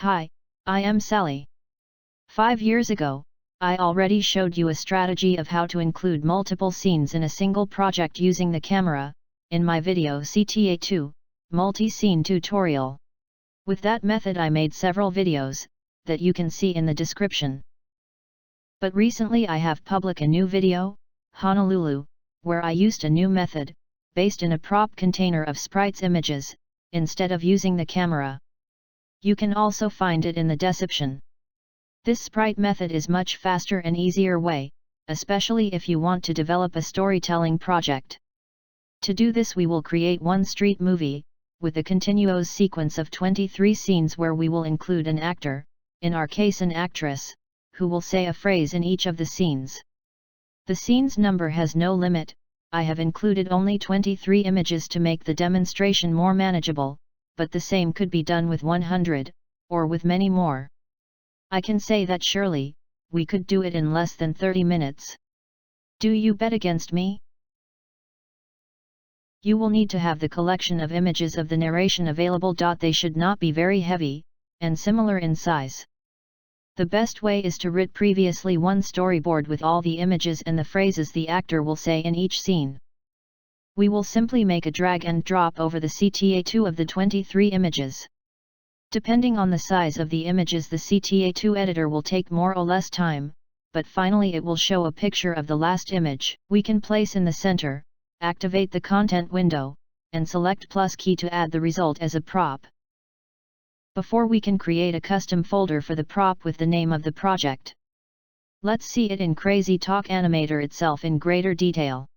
Hi, I am Sally. 5 years ago, I already showed you a strategy of how to include multiple scenes in a single project using the camera, in my video CTA2, multi-scene tutorial. With that method I made several videos, that you can see in the description. But recently I have published a new video, Honolulu, where I used a new method, based in a prop container of sprites images, instead of using the camera. You can also find it in the description. This sprite method is much faster and easier way, especially if you want to develop a storytelling project. To do this we will create one street movie, with a continuous sequence of 23 scenes where we will include an actor, in our case an actress, who will say a phrase in each of the scenes. The scene's number has no limit. I have included only 23 images to make the demonstration more manageable, but the same could be done with 100, or with many more. I can say that surely, we could do it in less than 30 minutes. Do you bet against me? You will need to have the collection of images of the narration available. They should not be very heavy, and similar in size. The best way is to write previously one storyboard with all the images and the phrases the actor will say in each scene. We will simply make a drag and drop over the CTA2 of the 23 images. Depending on the size of the images, the CTA2 editor will take more or less time, but finally it will show a picture of the last image. We can place in the center, activate the content window, and select plus key to add the result as a prop. Before we can create a custom folder for the prop with the name of the project. Let's see it in Crazy Talk Animator itself in greater detail.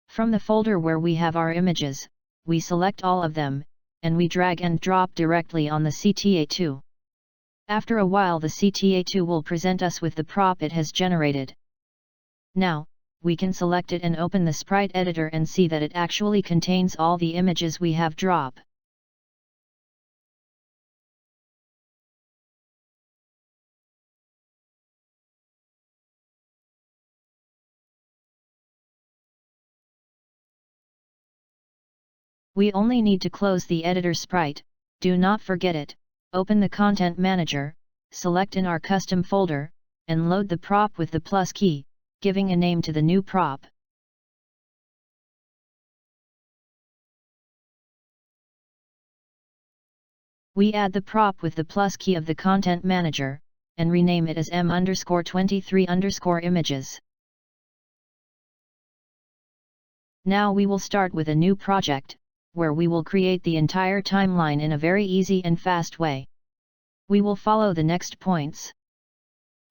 From the folder where we have our images, we select all of them, and we drag and drop directly on the CTA2. After a while the CTA2 will present us with the prop it has generated. Now, we can select it and open the sprite editor and see that it actually contains all the images we have dropped. We only need to close the editor sprite. Do not forget it, open the Content Manager, select in our custom folder, and load the prop with the plus key, giving a name to the new prop. We add the prop with the plus key of the Content Manager, and rename it as M_23_images. Now we will start with a new project, where we will create the entire timeline in a very easy and fast way. We will follow the next points.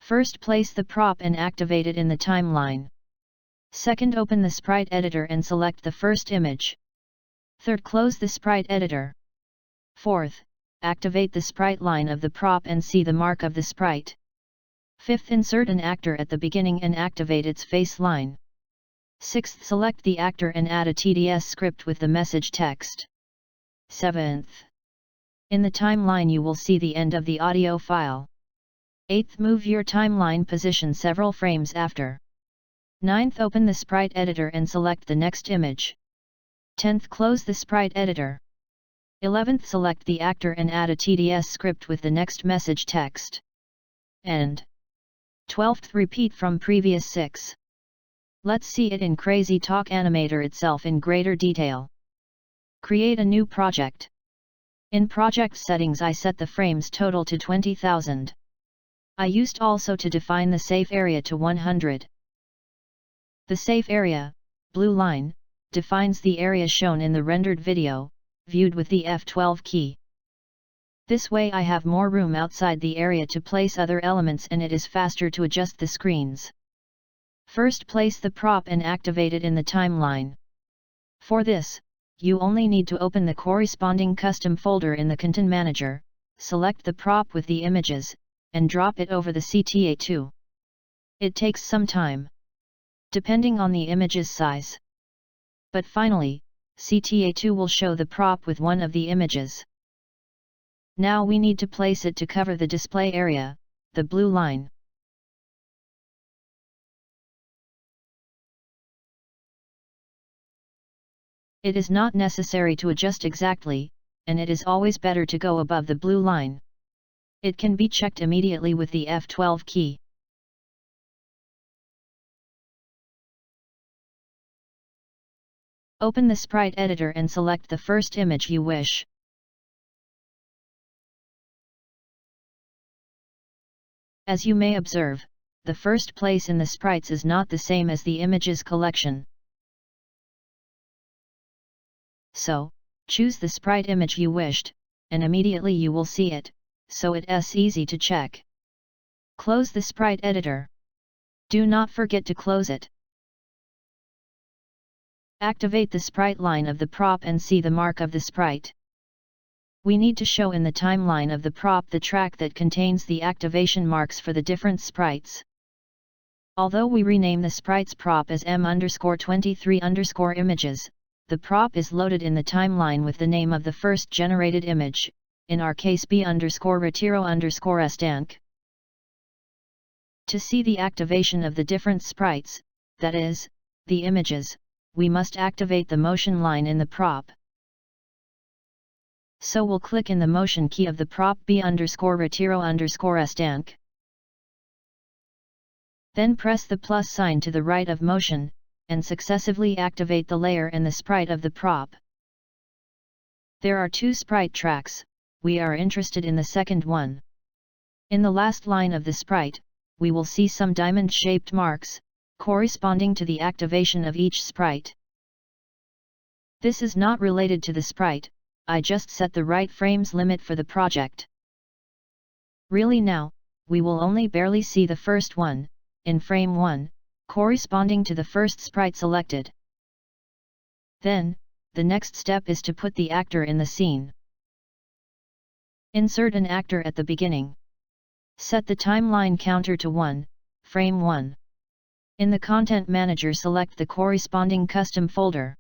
First, place the prop and activate it in the timeline. Second, open the sprite editor and select the first image. Third, close the sprite editor. Fourth, activate the sprite line of the prop and see the mark of the sprite. Fifth, insert an actor at the beginning and activate its face line. Sixth, select the actor and add a TDS script with the message text. Seventh, in the timeline you will see the end of the audio file. Eighth, move your timeline position several frames after. Ninth, open the sprite editor and select the next image. 10th, close the sprite editor. 11th, select the actor and add a TDS script with the next message text. End. 12th, repeat from previous 6. Let's see it in Crazy Talk Animator itself in greater detail. Create a new project. In project settings I set the frames total to 20,000. I used also to define the safe area to 100. The safe area, blue line, defines the area shown in the rendered video, viewed with the F12 key. This way I have more room outside the area to place other elements and it is faster to adjust the screens. First, place the prop and activate it in the timeline. For this, you only need to open the corresponding custom folder in the Content Manager, select the prop with the images, and drop it over the CTA2. It takes some time, depending on the image's size. But finally, CTA2 will show the prop with one of the images. Now we need to place it to cover the display area, the blue line. It is not necessary to adjust exactly, and it is always better to go above the blue line. It can be checked immediately with the F12 key. Open the sprite editor and select the first image you wish. As you may observe, the first place in the sprites is not the same as the images collection. So, choose the sprite image you wished, and immediately you will see it, so it's easy to check. Close the sprite editor. Do not forget to close it. Activate the sprite line of the prop and see the mark of the sprite. We need to show in the timeline of the prop the track that contains the activation marks for the different sprites. Although we rename the sprite's prop as M_23_images, the prop is loaded in the timeline with the name of the first generated image, in our case B_retiro_estank. To see the activation of the different sprites, that is, the images, we must activate the motion line in the prop. So we'll click in the motion key of the prop B_retiro_estank. Then press the plus sign to the right of motion, and successively activate the layer and the sprite of the prop. There are two sprite tracks, we are interested in the second one. In the last line of the sprite, we will see some diamond-shaped marks, corresponding to the activation of each sprite. This is not related to the sprite, I just set the right frames limit for the project. Really now, we will only barely see the first one, in frame 1, corresponding to the first sprite selected. Then, the next step is to put the actor in the scene. Insert an actor at the beginning. Set the timeline counter to 1, frame 1. In the Content Manager select the corresponding custom folder.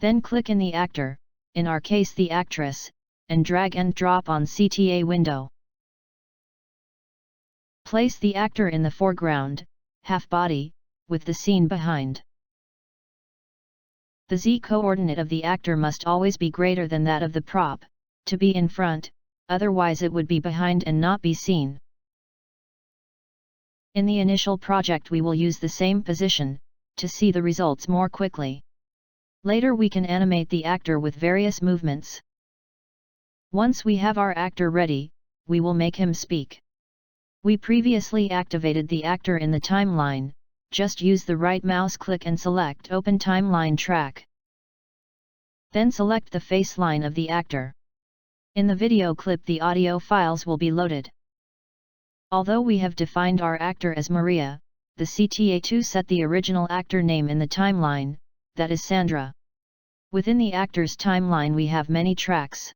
Then click in the actor, in our case the actress, and drag and drop on CTA window. Place the actor in the foreground, half body, with the scene behind. The z-coordinate of the actor must always be greater than that of the prop, to be in front, otherwise it would be behind and not be seen. In the initial project we will use the same position, to see the results more quickly. Later we can animate the actor with various movements. Once we have our actor ready, we will make him speak. We previously activated the actor in the timeline, just use the right mouse click and select Open Timeline Track. Then select the face line of the actor. In the video clip the audio files will be loaded. Although we have defined our actor as Maria, the CTA2 set the original actor name in the timeline, that is Sandra. Within the actor's timeline we have many tracks.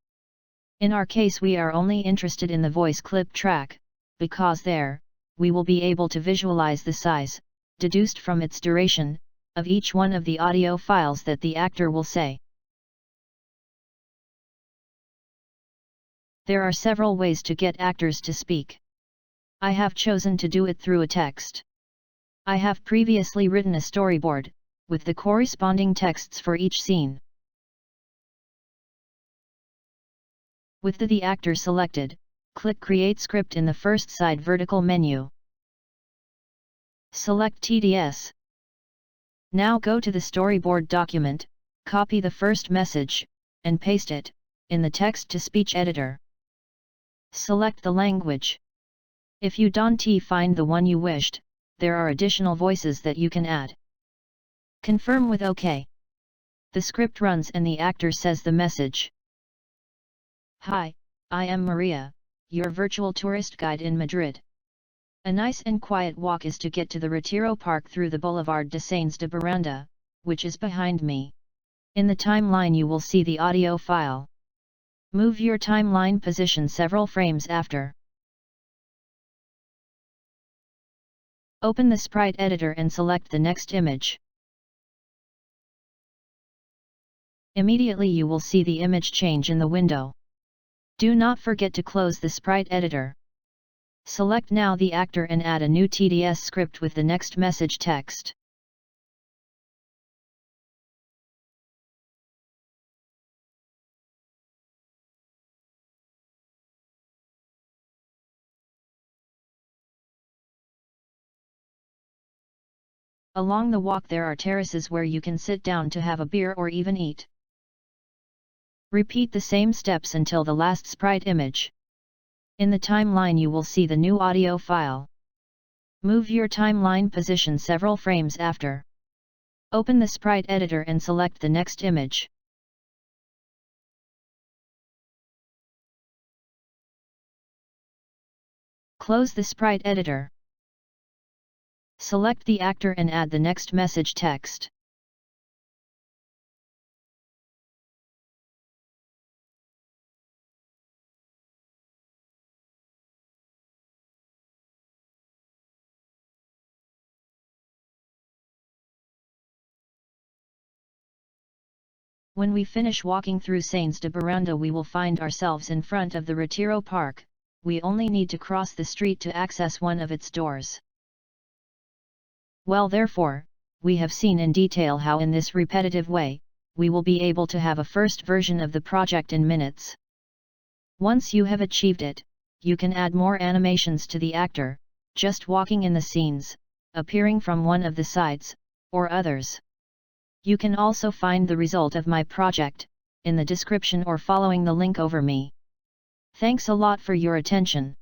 In our case we are only interested in the voice clip track, because there, we will be able to visualize the size, deduced from its duration, of each one of the audio files that the actor will say. There are several ways to get actors to speak. I have chosen to do it through a text. I have previously written a storyboard, with the corresponding texts for each scene. With the actor selected, click Create Script in the first side vertical menu. Select TDS. Now go to the storyboard document, copy the first message, and paste it, in the text-to-speech editor. Select the language. If you don't find the one you wished, there are additional voices that you can add. Confirm with OK. The script runs and the actor says the message. Hi, I am Maria, your virtual tourist guide in Madrid. A nice and quiet walk is to get to the Retiro Park through the Boulevard de Sáenz de Baranda, which is behind me. In the timeline you will see the audio file. Move your timeline position several frames after. Open the sprite editor and select the next image. Immediately you will see the image change in the window. Do not forget to close the sprite editor. Select now the actor and add a new TDS script with the next message text. Along the walk there are terraces where you can sit down to have a beer or even eat. Repeat the same steps until the last sprite image. In the timeline you will see the new audio file. Move your timeline position several frames after. Open the sprite editor and select the next image. Close the sprite editor. Select the actor and add the next message text. When we finish walking through Saints de Baranda we will find ourselves in front of the Retiro Park. We only need to cross the street to access one of its doors. Well, therefore, we have seen in detail how in this repetitive way, we will be able to have a first version of the project in minutes. Once you have achieved it, you can add more animations to the actor, just walking in the scenes, appearing from one of the sides, or others. You can also find the result of my project, in the description or following the link over me. Thanks a lot for your attention.